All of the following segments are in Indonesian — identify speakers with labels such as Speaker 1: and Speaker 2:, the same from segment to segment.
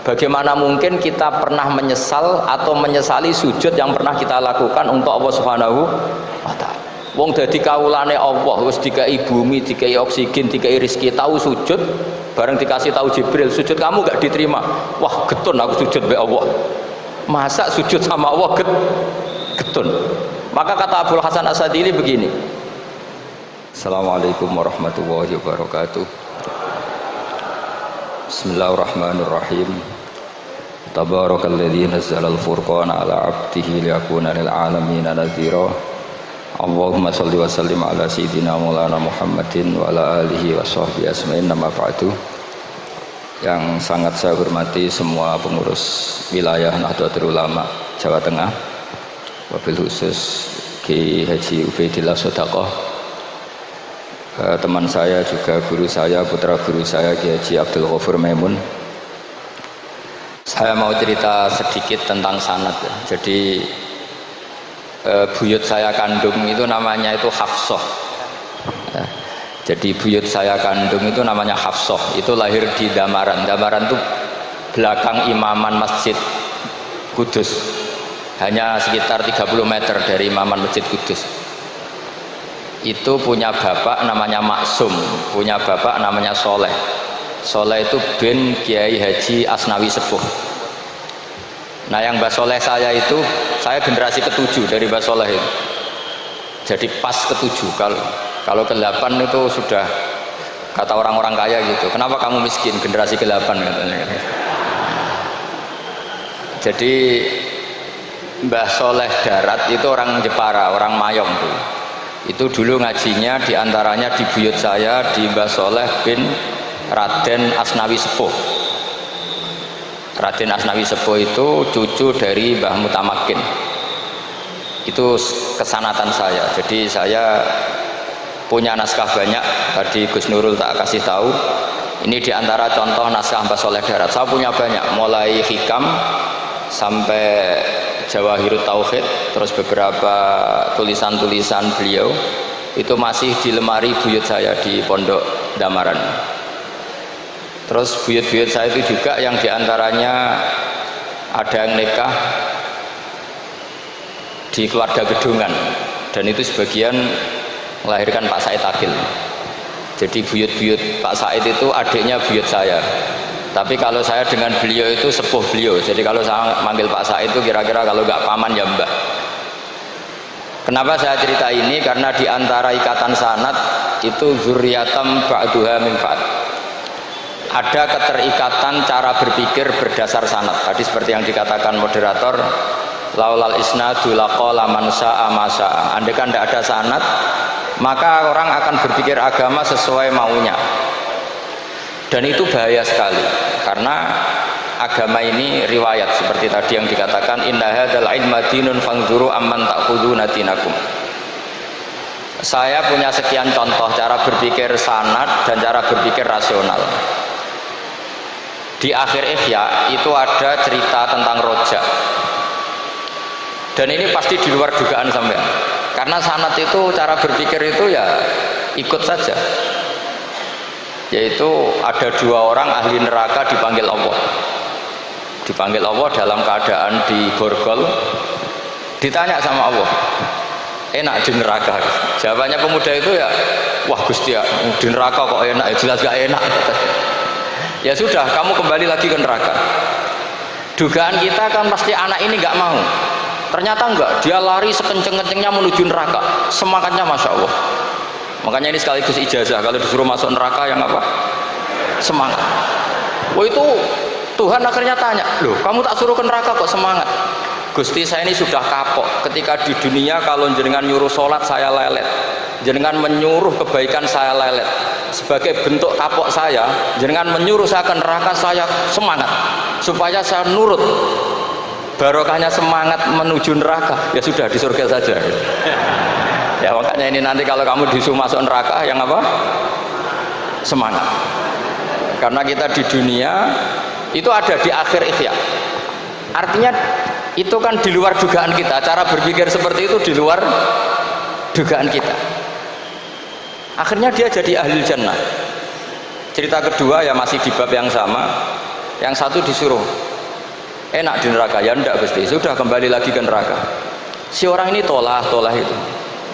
Speaker 1: Bagaimana mungkin kita pernah menyesal atau menyesali sujud yang pernah kita lakukan untuk Allah Subhanahu wa taala. Wong dadi kawulane Allah, wis dikai bumi, dikai oksigen, dikai rezeki, tahu sujud, bareng dikasih tahu Jibril, sujud kamu gak diterima. Wah, getun aku sujud be Allah. Masa sujud sama Allah getun. Maka kata Abul Hasan As-Sadili begini. Assalamualaikum warahmatullahi wabarakatuh. Bismillahirrahmanirrahim. Tabarakalladzi nazzala al-furqana ala 'abdihi liyakuna lil 'alamin nadhira. Allahumma shalli wa sallim ala sayyidina Maulana Muhammadin wa ala alihi wa sahbihi asma'in. Nama ba'du. Yang sangat saya hormati semua pengurus wilayah Nahdlatul Ulama Jawa Tengah, wabil khusus Ki Haji Ubaidillah Sodaqoh, teman saya juga guru saya, putra guru saya Ki Haji Abdul Ghafur Maimun. Saya mau cerita sedikit tentang sanad ya. Jadi buyut saya kandung itu namanya itu Hafsah ya. Jadi buyut saya kandung itu namanya Hafsah, itu lahir di Damaran. Damaran itu belakang imaman Masjid Kudus, hanya sekitar 30 meter dari imaman Masjid Kudus. Itu punya bapak namanya Maksum, punya bapak namanya Soleh. Soleh itu bin Kiai Haji Asnawi Sepuh. Nah, yang Mbah Soleh saya itu, saya generasi ke-7 dari Mbah Soleh itu. Jadi pas ke-7, kalau ke-8 itu sudah kata orang-orang kaya gitu. Kenapa kamu miskin? Generasi ke-8 katanya. Jadi Mbah Soleh Darat itu orang Jepara, orang Mayong tuh. Itu dulu ngajinya diantaranya di buyut saya, di Mbah Soleh bin Raden Asnawi Sepuh. Raden Asnawi Sepuh itu cucu dari Mbah Mutamakin. Itu kesanatan saya. Jadi saya punya naskah banyak, tadi Gus Nurul tak kasih tahu. Ini diantara contoh naskah Mbah Soleh Darat. Saya punya banyak, mulai Hikam sampai Jawahirut Tauhid, terus beberapa tulisan-tulisan beliau itu masih di lemari buyut saya di Pondok Damaran. Terus buyut-buyut saya itu juga yang diantaranya ada yang nikah di keluarga Gedungan, dan itu sebagian melahirkan Pak Said Akil. Jadi buyut-buyut Pak Said itu adiknya buyut saya. Tapi kalau saya dengan beliau itu sepuh beliau. Jadi kalau saya manggil Pak Said itu kira-kira kalau nggak paman ya mbah. Kenapa saya cerita ini? Karena diantara ikatan sanad itu zuriatam ba'duha min ba'd. Ada keterikatan cara berpikir berdasar sanad. Tadi seperti yang dikatakan moderator, laulal isnadu laqala man sa'a ma sa'a. Andai kan tidak ada sanad, maka orang akan berpikir agama sesuai maunya. Dan itu bahaya sekali, karena agama ini riwayat seperti tadi yang dikatakan inna hadzal ilma dinun fanzuru amman ta'khuduna dinakum. Saya punya sekian contoh cara berpikir sanad dan cara berpikir rasional. Di akhir Ihya itu ada cerita tentang rojak, dan ini pasti di luar dugaan sampean, karena sanad itu cara berpikir itu ya ikut saja. Yaitu ada 2 orang ahli neraka dipanggil Allah. Dipanggil Allah dalam keadaan di borgol. Ditanya sama Allah, enak di neraka? Jawabannya pemuda itu ya, wah Gusti ya, di neraka kok enak? Ya jelas gak enak. Ya sudah, kamu kembali lagi ke neraka. Dugaan kita kan pasti anak ini gak mau. Ternyata enggak, dia lari sekenceng-kencengnya menuju neraka. Semangatnya Masya Allah. Makanya ini sekaligus ijazah, kalau disuruh masuk neraka yang apa? Semangat. Oh itu Tuhan akhirnya tanya, loh kamu tak suruh ke neraka kok semangat? Gusti saya ini sudah kapok, ketika di dunia kalau jenengan nyuruh sholat saya lelet, jenengan menyuruh kebaikan saya lelet. Sebagai bentuk kapok saya, jenengan menyuruh saya ke neraka, saya semangat supaya saya nurut. Barokahnya semangat menuju neraka, ya sudah di surga saja. Ya makanya ini nanti kalau kamu disuruh masuk neraka yang apa? Semangat. Karena kita di dunia itu ada di akhir Ihya. Artinya itu kan di luar dugaan kita. Cara berpikir seperti itu di luar dugaan kita. Akhirnya dia jadi ahli jannah. Cerita kedua ya masih di bab yang sama. yang satu disuruh enak di neraka. Ya enggak Gusti, sudah kembali lagi ke neraka. Si orang ini tolak itu.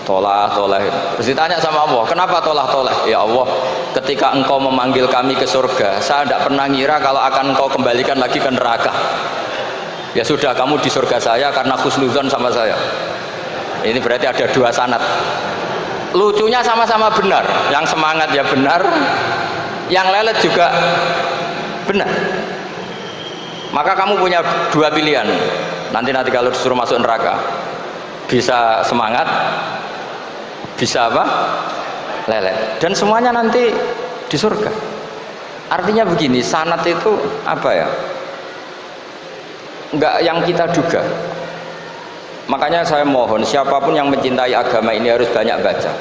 Speaker 1: Terus ditanya sama Allah, kenapa tolak? Ya Allah, ketika engkau memanggil kami ke surga, saya tidak pernah ngira kalau akan engkau kembalikan lagi ke neraka. Ya sudah, kamu di surga saya karena husnudzon sama saya. Ini berarti ada dua sanad. Lucunya sama-sama benar, yang semangat ya benar, yang lelet juga benar. Maka kamu punya dua pilihan. Nanti kalau disuruh masuk neraka, bisa semangat, bisa apa? Lelet. Dan semuanya nanti di surga. Artinya begini, sanad itu apa ya? Enggak yang kita duga. Makanya saya mohon siapapun yang mencintai agama ini harus banyak baca.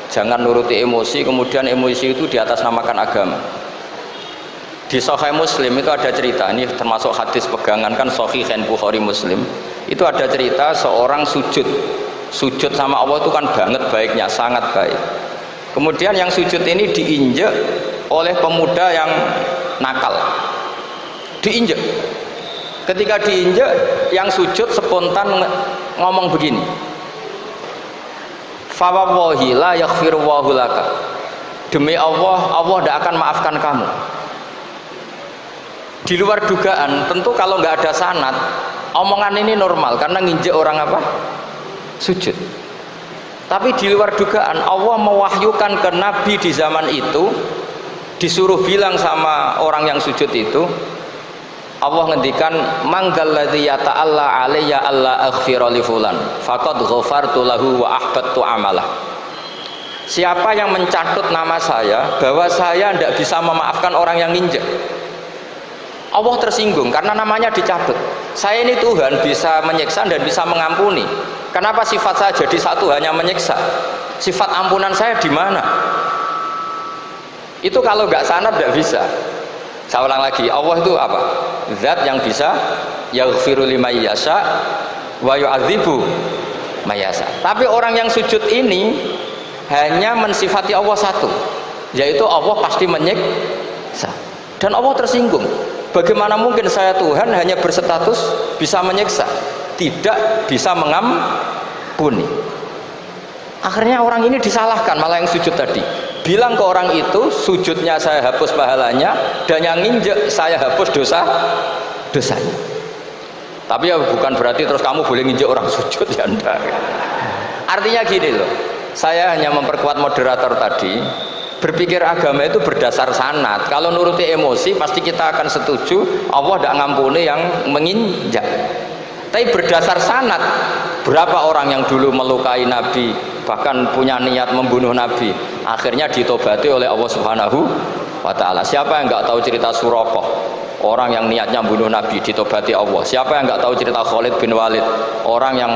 Speaker 1: Jangan nuruti emosi, kemudian emosi itu di atas namakan agama. Di Sahih Muslim itu ada cerita, ini termasuk hadis pegangan kan Sahihain Bukhari Muslim. Itu ada cerita seorang sujud sama Allah itu kan banget baiknya, sangat baik. Kemudian yang sujud ini diinjek oleh pemuda yang nakal. Diinjek. Ketika diinjek, yang sujud spontan ngomong begini. Fa wallahi la yaghfiru Allahu laka. Demi Allah, Allah tidak akan maafkan kamu. Di luar dugaan, tentu kalau nggak ada sanad, omongan ini normal karena nginjek orang apa? Sujud. Tapi di luar dugaan, Allah mewahyukan ke Nabi di zaman itu, disuruh bilang sama orang yang sujud itu, Allah ngendikan manggal ladzi yata'alla alayya alla aghfira li fulan faqad ghafartu lahu wa ahbattu amalah. Siapa yang mencatut nama saya bahwa saya tidak bisa memaafkan orang yang nginjek, Allah tersinggung karena namanya dicabut. Saya ini Tuhan bisa menyiksa dan bisa mengampuni. Kenapa sifat saya jadi satu hanya menyiksa? Sifat ampunan saya di mana? Itu kalau nggak sanad tidak bisa. Saya ulang lagi, Allah itu apa? Zat yang bisa yaghfiru liman yasha wa yu'adzibu may yasha. Tapi orang yang sujud ini hanya mensifati Allah satu, yaitu Allah pasti menyiksa. Dan Allah tersinggung. Bagaimana mungkin saya Tuhan hanya berstatus bisa menyiksa, tidak bisa mengampuni? Akhirnya orang ini disalahkan, malah yang sujud tadi bilang ke orang itu, sujudnya saya hapus pahalanya, dan yang nginjek saya hapus dosanya. Tapi ya bukan berarti terus kamu boleh nginjek orang sujud, ya enggak. Artinya gini loh, saya hanya memperkuat moderator tadi, berpikir agama itu berdasar sanad. Kalau nuruti emosi pasti kita akan setuju Allah tidak ngampuni yang menginjak. Tapi berdasar sanad, berapa orang yang dulu melukai Nabi, bahkan punya niat membunuh Nabi, akhirnya ditobati oleh Allah Subhanahu wa Ta'ala. Siapa yang nggak tahu cerita Suraqah, orang yang niatnya membunuh Nabi, ditobati Allah. Siapa yang nggak tahu cerita Khalid bin Walid, orang yang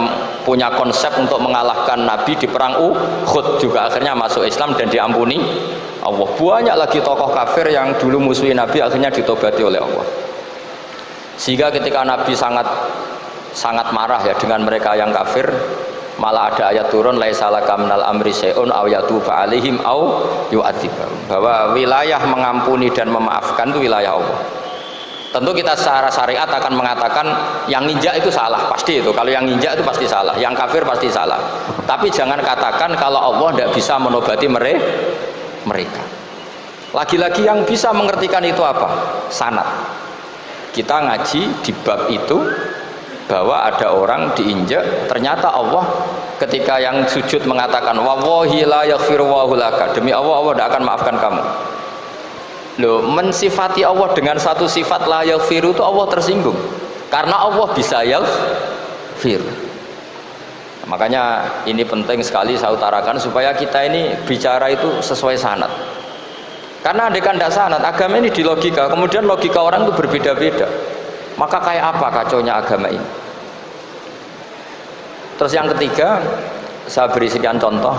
Speaker 1: punya konsep untuk mengalahkan Nabi di perang Uhud, juga akhirnya masuk Islam dan diampuni Allah. Banyak lagi tokoh kafir yang dulu musuhi Nabi, akhirnya ditobati oleh Allah. Sehingga ketika Nabi sangat marah ya dengan mereka yang kafir, malah ada ayat turun laisa laka minal amri syai'un aw yatuba alaihim aw yu'adzibahum, bahwa wilayah mengampuni dan memaafkan itu wilayah Allah. Tentu kita secara syariat akan mengatakan yang nginjak itu salah, pasti itu. Kalau yang nginjak itu pasti salah, yang kafir pasti salah. Tapi jangan katakan kalau Allah tidak bisa menobati mereka. Lagi-lagi yang bisa mengertikan itu apa? Sanad. Kita ngaji di bab itu bahwa ada orang diinjak, ternyata Allah ketika yang sujud mengatakan wallahi la yaghfiru Allahu laka, demi Allah, Allah tidak akan maafkan kamu. Loh, mensifati Allah dengan satu sifat la yaghfiru itu Allah tersinggung karena Allah bisa yaghfir. Makanya ini penting sekali saya utarakan supaya kita ini bicara itu sesuai sanad. Karena andaikan tidak sanad, agama ini di logika, kemudian logika orang itu berbeda-beda. Maka kayak apa kacaunya agama ini? Terus yang ketiga, saya beri sekian contoh.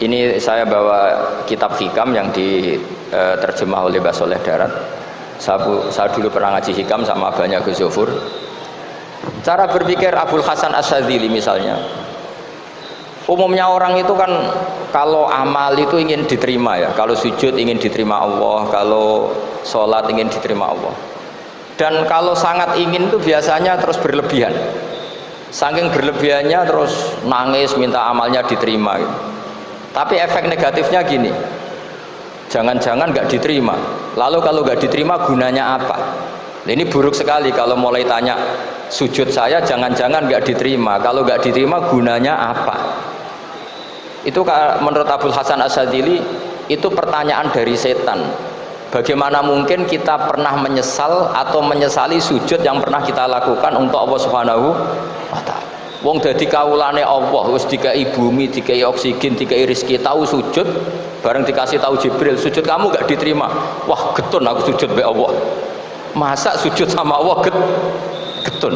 Speaker 1: Ini saya bawa kitab hikam yang diterjemah oleh Mbah Soleh Darat. Saya dulu pernah ngaji hikam sama banyak Gus Zofur. Cara berpikir Abul Hasan Asyadzili misalnya, umumnya orang itu kan kalau amal itu ingin diterima ya, kalau sujud ingin diterima Allah, kalau sholat ingin diterima Allah. Dan kalau sangat ingin itu biasanya terus berlebihan. Saking berlebihannya terus nangis minta amalnya diterima gitu. Tapi efek negatifnya gini, jangan-jangan nggak diterima. Lalu kalau nggak diterima gunanya apa? Nah, ini buruk sekali kalau mulai tanya sujud saya jangan-jangan nggak diterima. Kalau nggak diterima gunanya apa? Itu menurut Abul Hasan Asyadzili itu pertanyaan dari setan. Bagaimana mungkin kita pernah menyesal atau menyesali sujud yang pernah kita lakukan untuk Allah Subhanahu wa Ta'ala. Wong dadi kawulane Allah, wis dikai bumi, dikai oksigen, dikai rezeki, tahu sujud, bareng dikasih tahu Jibril, sujud kamu gak diterima. Wah, getun aku sujud be Allah. Masa sujud sama Allah getun.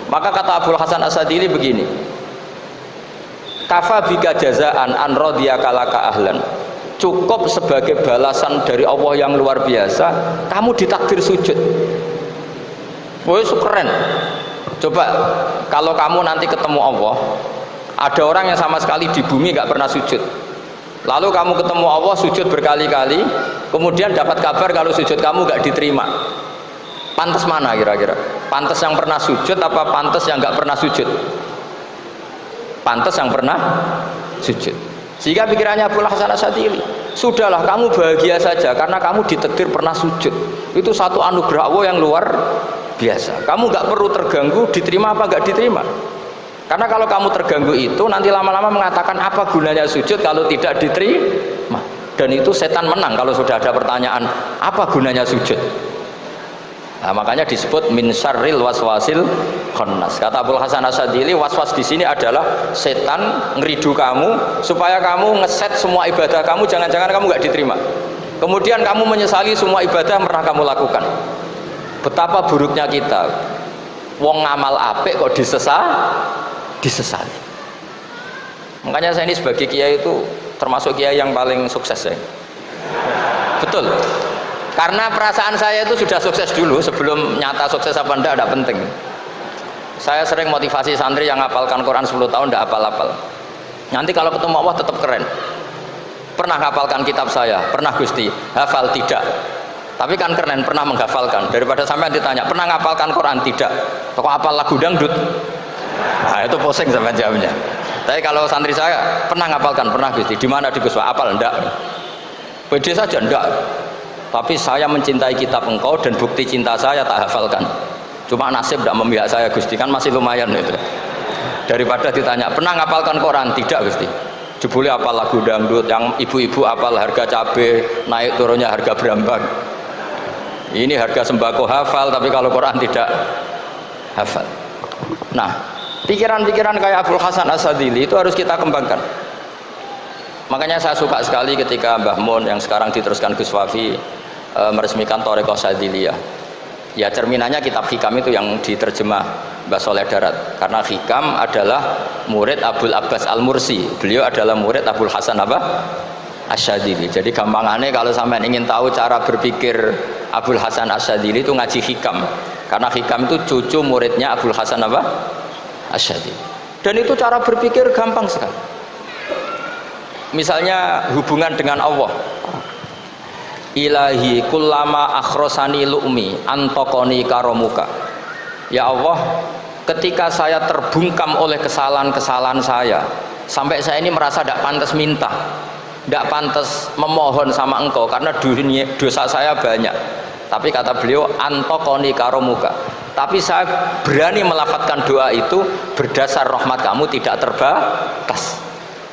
Speaker 1: Maka kata Abul Hasan Asyadzili begini. Kafa bika jazaan an radiyaka laka ahlan. Cukup sebagai balasan dari Allah yang luar biasa, kamu ditakdir sujud. Woi, keren. Coba kalau kamu nanti ketemu Allah, ada orang yang sama sekali di bumi gak pernah sujud. Lalu kamu ketemu Allah sujud berkali-kali, kemudian dapat kabar kalau sujud kamu gak diterima. Pantas mana kira-kira? Pantas yang pernah sujud apa pantas yang gak pernah sujud? Pantas yang pernah sujud. Sehingga pikirannya Abul Hasan Asyadzili, sudahlah kamu bahagia saja karena kamu ditakdir pernah sujud. Itu satu anugerah Allah yang luar biasa. Kamu nggak perlu terganggu diterima apa nggak diterima. Karena kalau kamu terganggu itu nanti lama-lama mengatakan apa gunanya sujud kalau tidak diterima. Dan itu setan menang kalau sudah ada pertanyaan apa gunanya sujud. Nah, makanya disebut min syarril waswasil khannas. Kata Abul Hasan Asyadzili, waswas di sini adalah setan ngeridu kamu supaya kamu ngeset semua ibadah kamu, jangan-jangan kamu nggak diterima. Kemudian kamu menyesali semua ibadah yang pernah kamu lakukan. Betapa buruknya kita. Wong ngamal apik kok disesali. Makanya saya ini sebagai kiai itu termasuk kiai yang paling sukses ya. Betul. Karena perasaan saya itu sudah sukses dulu sebelum nyata sukses apa enggak penting. Saya sering motivasi santri yang hafalkan Quran 10 tahun enggak hafal-hafal. Nanti kalau ketemu Allah tetap keren. Pernah hafalkan kitab saya? Pernah Gusti. Hafal tidak. Tapi kan keren pernah menghafalkan. Daripada sampai ditanya, pernah hafalkan Quran? Tidak. Kok hafal lagu dangdut? Nah, itu pusing sampai jawabnya. Tapi kalau santri saya pernah hafalkan? Pernah Gusti. Di mana di Guswa? Hafal enggak? Pede saja enggak. Tapi saya mencintai kitab engkau dan bukti cinta saya tak hafalkan. Cuma nasib tidak memihak saya Gusti, kan masih lumayan itu. Daripada ditanya pernah ngapalkan Quran? Tidak Gusti. Jebule apal lagu dangdut, yang ibu-ibu apal harga cabai naik turunnya harga berambang. Ini harga sembako hafal, tapi kalau Quran tidak hafal. Nah, pikiran-pikiran kayak Abul Hasan Asyadzili itu harus kita kembangkan. Makanya saya suka sekali ketika Mbah Mun yang sekarang diteruskan Gus Wafi meresmikan Thariqah Syadziliyah. Ya cerminannya kitab Hikam itu yang diterjemah Mbah Soleh Darat. Karena Hikam adalah murid Abul Abbas Al-Mursi. Beliau adalah murid Abul Hasan Asyadzili. Jadi gampangannya kalau sampai ingin tahu cara berpikir Abul Hasan Asyadzili itu ngaji Hikam. Karena Hikam itu cucu muridnya Abul Hasan Asyadzili. Dan itu cara berpikir gampang sekali. Misalnya hubungan dengan Allah. Ilahi kullama akhrosani lu'mi antokoni karomuka. Ya Allah, ketika saya terbungkam oleh kesalahan-kesalahan saya, sampai saya ini merasa tidak pantas minta, tidak pantas memohon sama engkau karena dosa saya banyak. Tapi kata beliau antokoni karomuka. Tapi saya berani melafadzkan doa itu berdasar rahmat kamu tidak terbatas.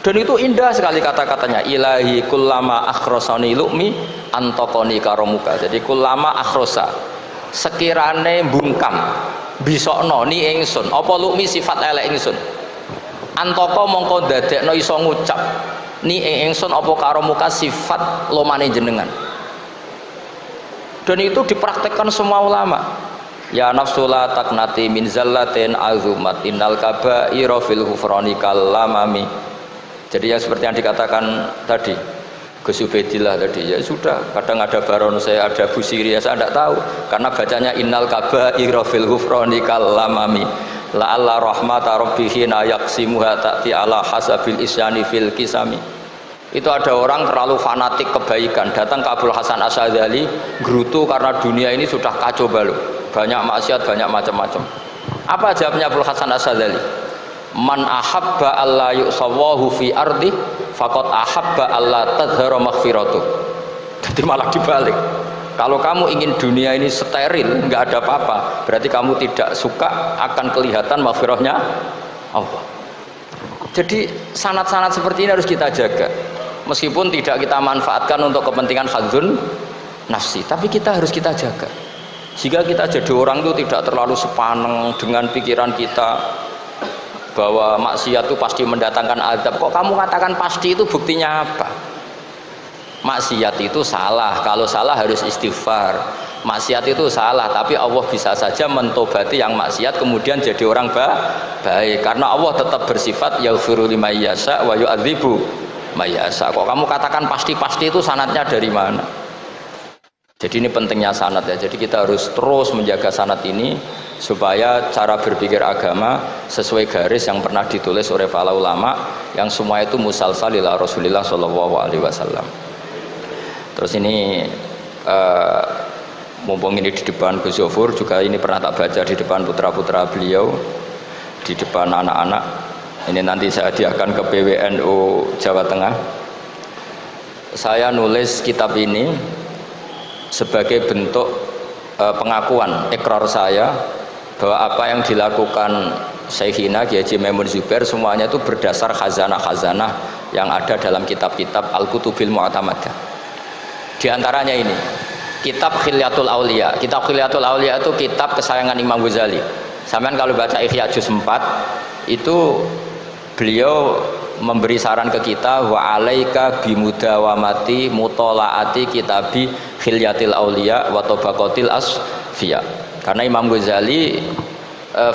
Speaker 1: Dan itu indah sekali kata-katanya. Ilahi kullama akhrosani lu'mi antokoni karomuka. Jadi kullama akhrosa sekirane bungkam bisokno ni ingsun apa lu'mi sifat elek ingsun antoko mongko dadekno iso ngucap ni ingsun apa karomuka sifat lomane jenengan. Dan itu dipraktekkan semua ulama. Ya nafsula taknati min zallatin azumat innal kaba'ira fil ghufrani kalamami. Jadi yang seperti yang dikatakan tadi Gus Ubaidillah tadi, ya sudah, kadang ada baron saya, ada Busiri, ya saya tidak tahu karena bacanya innal kaba'ira fil ghufrani kalamami la'alla rahmata rabbihi na yaqsimuha ta'ti ala hasabil isyani fil kisami. Itu ada orang terlalu fanatik kebaikan datang ke Abul Hasan Asyadzali gerutu karena dunia ini sudah kacau balau, banyak maksiat, banyak macam-macam. Apa jawabnya Abul Hasan Asyadzali? Man ahabba alla yusawahu fi ardi faqad ahabba alla tadhhara maghfiratuh. Jadi malah dibalik. Kalau kamu ingin dunia ini steril, nggak ada apa-apa, berarti kamu tidak suka akan kelihatan maghfirahnya Allah. Jadi sanad-sanad seperti ini harus kita jaga. Meskipun tidak kita manfaatkan untuk kepentingan hadzun nafsi, tapi kita harus kita jaga. Jika kita jadi orang itu tidak terlalu sepaneng dengan pikiran kita bahwa maksiat itu pasti mendatangkan azab. Kok kamu katakan pasti, itu buktinya apa? Maksiat itu salah, kalau salah harus istighfar. Maksiat itu salah, tapi Allah bisa saja mentobati yang maksiat kemudian jadi orang baik. Karena Allah tetap bersifat yaghfiru liman yasha wa yu'adzibu may yasha. Kok kamu katakan pasti-pasti, itu sanadnya dari mana? Jadi ini pentingnya sanad ya. Jadi kita harus terus menjaga sanad ini supaya cara berpikir agama sesuai garis yang pernah ditulis oleh para ulama, yang semua itu musalsal ila Rasulillah sallallahu alaihi wasallam. Terus ini mumpung ini di depan Gus Zofur juga, ini pernah tak baca di depan putra-putra beliau, di depan anak-anak. Ini nanti saya hadiahkan ke PWNU Jawa Tengah. Saya nulis kitab ini sebagai bentuk pengakuan ikrar saya bahwa apa yang dilakukan Syekhina Kiai Haji Maimun Zubair semuanya itu berdasar khazanah-khazanah yang ada dalam kitab-kitab Al-Kutubil Mu'tamadah. Di antaranya ini kitab Khilyatul Auliya. Kitab Khilyatul Auliya itu kitab kesayangan Imam Ghazali. Sampean kalau baca Ihya juz 4 itu beliau memberi saran ke kita, wa alaika bimudawamati mutolaati kitabi Khilyatil Auliya wa tabaqatil asfiya. Karena Imam Ghazali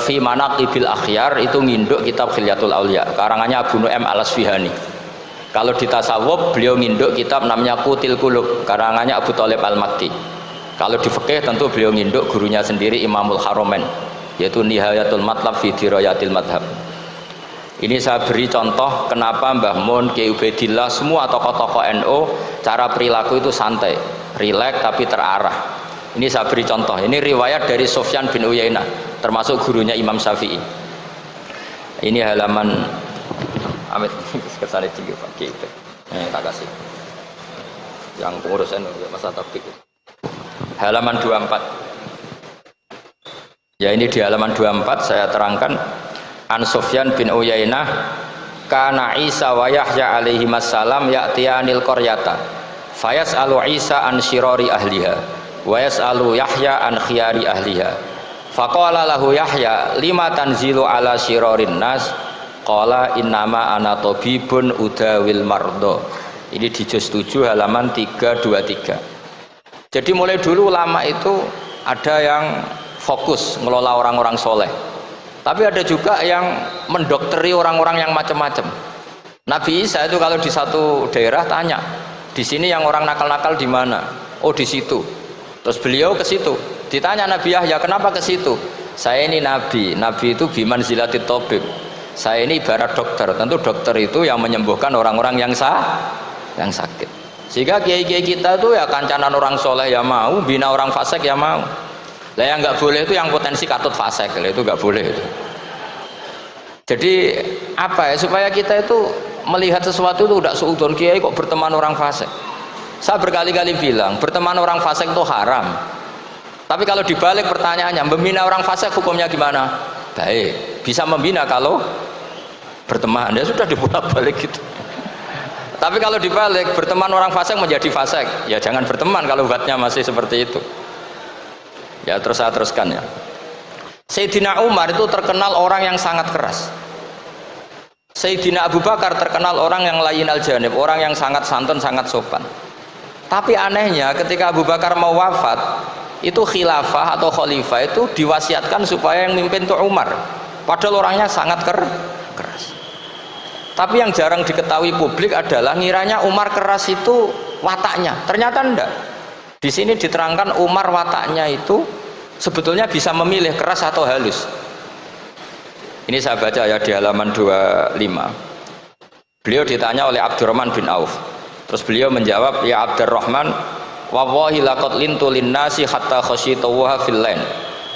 Speaker 1: fi manaqibil akhyar itu nginduk kitab Khilyatul Auliya karangannya Abu Nu'aim Al-Asfihani. Kalau di tasawuf beliau nginduk kitab namanya Qutil Qulub karangannya Abu Thalib Al-Makki. Kalau di fikih tentu beliau nginduk gurunya sendiri Imamul Haramain, yaitu Nihayatul Matlab fi Dirayatil Madhab. Ini saya beri contoh kenapa Mbah Mun, Kiai Ubaidillah, semua tokoh-tokoh NU cara perilaku itu santai, rileks tapi terarah. Ini saya beri contoh. Ini riwayat dari Sufyan bin Uyainah, termasuk gurunya Imam Syafi'i. Ini halaman Amit kesana tinggi Pak Kiai. Tak kasih. Yang pengurusan masa topik. Halaman 24. Ya, ini di halaman 24 saya terangkan. An Sufyan bin Uyainah kana Isa wa Yahya alaihi wassalam ya'tiyanil qaryata fayas'alu Isa an syirari ahliha wa yas'alu Yahya an khiyari ahliha faqala lahu Yahya lima tanzilu ala syirarin nas qala innama ana tabibun udawil mardo. Ini di juz 7 halaman 323. Jadi mulai dulu ulama itu ada yang fokus ngelola orang-orang soleh, tapi ada juga yang mendokteri orang-orang yang macam-macam. Nabi Isa itu kalau di satu daerah tanya, di sini yang orang nakal-nakal di mana? Oh di situ. Terus beliau ke situ. Ditanya Nabi Yahya, kenapa ke situ? Saya ini nabi. Nabi itu biman zilatit tabib. Saya ini ibarat dokter. Tentu dokter itu yang menyembuhkan orang-orang yang sakit. Sehingga kiai-kiai kita itu ya kancanan orang soleh ya mau, bina orang fasik ya mau. Lah yang nggak boleh itu yang potensi katut fasik, itu nggak boleh itu. Jadi apa ya, supaya kita itu melihat sesuatu itu tidak seudon, kiai kok berteman orang fasik. Saya berkali-kali bilang berteman orang fasik itu haram. Tapi kalau dibalik pertanyaannya, membina orang fasik hukumnya gimana? Baik, bisa membina kalau berteman, ya sudah dibolak-balik gitu. Tapi kalau dibalik berteman orang fasik menjadi fasik, ya jangan berteman kalau obatnya masih seperti itu. Ya terus saya teruskan ya. Sayyidina Umar itu terkenal orang yang sangat keras. Sayyidina Abu Bakar terkenal orang yang layyinal janib, orang yang sangat santun, sangat sopan. Tapi anehnya ketika Abu Bakar mau wafat, itu khilafah atau khalifah itu diwasiatkan supaya yang mimpin itu Umar. Padahal orangnya sangat keras. Tapi yang jarang diketahui publik adalah ngiranya Umar keras itu wataknya. Ternyata enggak. Di sini diterangkan Umar wataknya itu sebetulnya bisa memilih keras atau halus. Ini saya baca ya di halaman 25. Beliau ditanya oleh Abdurrahman bin Auf. Terus beliau menjawab, ya Abdurrahman, wallahi laqad lintu linnasi hatta khasyituha fil lain.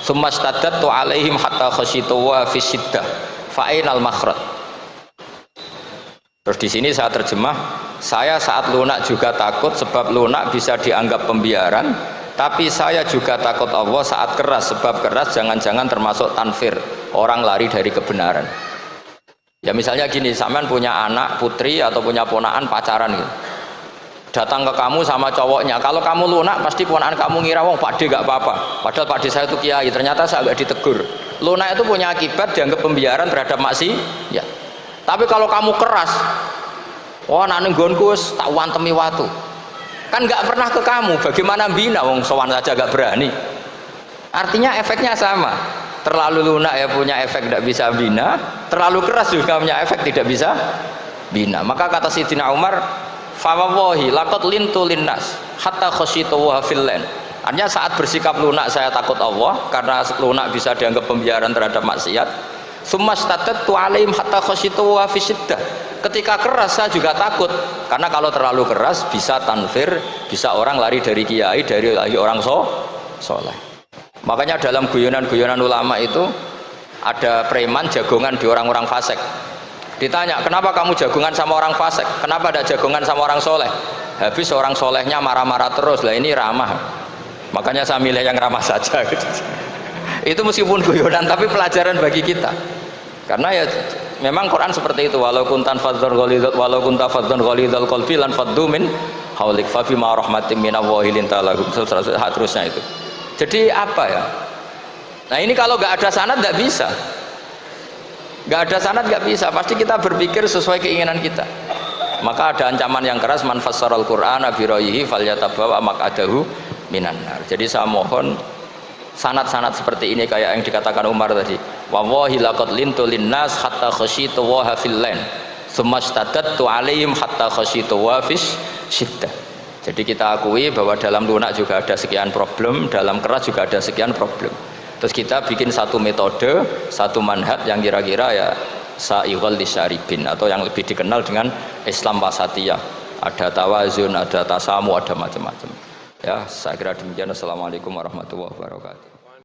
Speaker 1: summa stadattu alaihim hatta khasyitu wa fi syiddah fa ainal makhraj. Terus di sini saya terjemah, saya saat lunak juga takut sebab lunak bisa dianggap pembiaran, tapi saya juga takut Allah saat keras sebab keras jangan-jangan termasuk tanfir, orang lari dari kebenaran. Ya misalnya gini, sampean punya anak putri atau punya ponakan pacaran gitu. Datang ke kamu sama cowoknya, kalau kamu lunak pasti ponakan kamu ngira wong Pak D gak apa-apa, padahal Pak D saya itu kiai, ternyata saya gak ditegur. Lunak itu punya akibat dianggap pembiaran terhadap maksiat ya. Tapi kalau kamu keras, wah nak nenggonku tak wantemi watu, kan nggak pernah ke kamu, bagaimana bina wong sowan saja gak berani. Artinya efeknya sama, terlalu lunak ya punya efek tidak bisa bina, terlalu keras juga punya efek tidak bisa bina. Maka kata Sayyidina Umar, fawallahi laqad lintu linnas hatta khasyitu wa fillan. Artinya saat bersikap lunak saya takut Allah karena lunak bisa dianggap pembiaran terhadap maksiat. Summa stadattu alaihim hatta khasyitu wa fi syiddah. Ketika keras saya juga takut karena kalau terlalu keras bisa tanfir, bisa orang lari dari kiai, dari orang soleh. Makanya dalam guyonan-guyonan ulama itu ada preman jagongan di orang-orang fasik. Ditanya, kenapa kamu jagongan sama orang fasik? Kenapa ada jagongan sama orang soleh? Habis orang solehnya marah-marah terus, lah ini ramah. Makanya saya milih yang ramah saja. Itu meskipun guyonan tapi pelajaran bagi kita. Karena ya memang Quran seperti itu, walau kunta fadzan ghalidhal qalbi lan faddu min haulik fa bima rahmatin minallahi linta lahum, seterusnya itu. Jadi apa ya? Nah ini kalau nggak ada sanad nggak bisa. Nggak ada sanad nggak bisa, pasti kita berpikir sesuai keinginan kita. Maka ada ancaman yang keras, man fassaral Qur'ana bi ra'yihi falyatabawa maq'adahu minan nar. Jadi saya mohon sanad-sanad seperti ini kayak yang dikatakan Umar tadi, wallahi laqad lintu linnas hatta khasyitu wa fillan tsumma stadattu alaihim hatta khasyitu wa fis syiddah. Jadi kita akui bahwa dalam lunak juga ada sekian problem, dalam keras juga ada sekian problem. Terus kita bikin satu metode, satu manhaj yang kira-kira ya sa'ighal lisyaribin, atau yang lebih dikenal dengan Islam wasatiyah. Ada tawazun, ada tasamu, ada macam-macam. Ya, saya kira demikian. Assalamualaikum warahmatullahi wabarakatuh.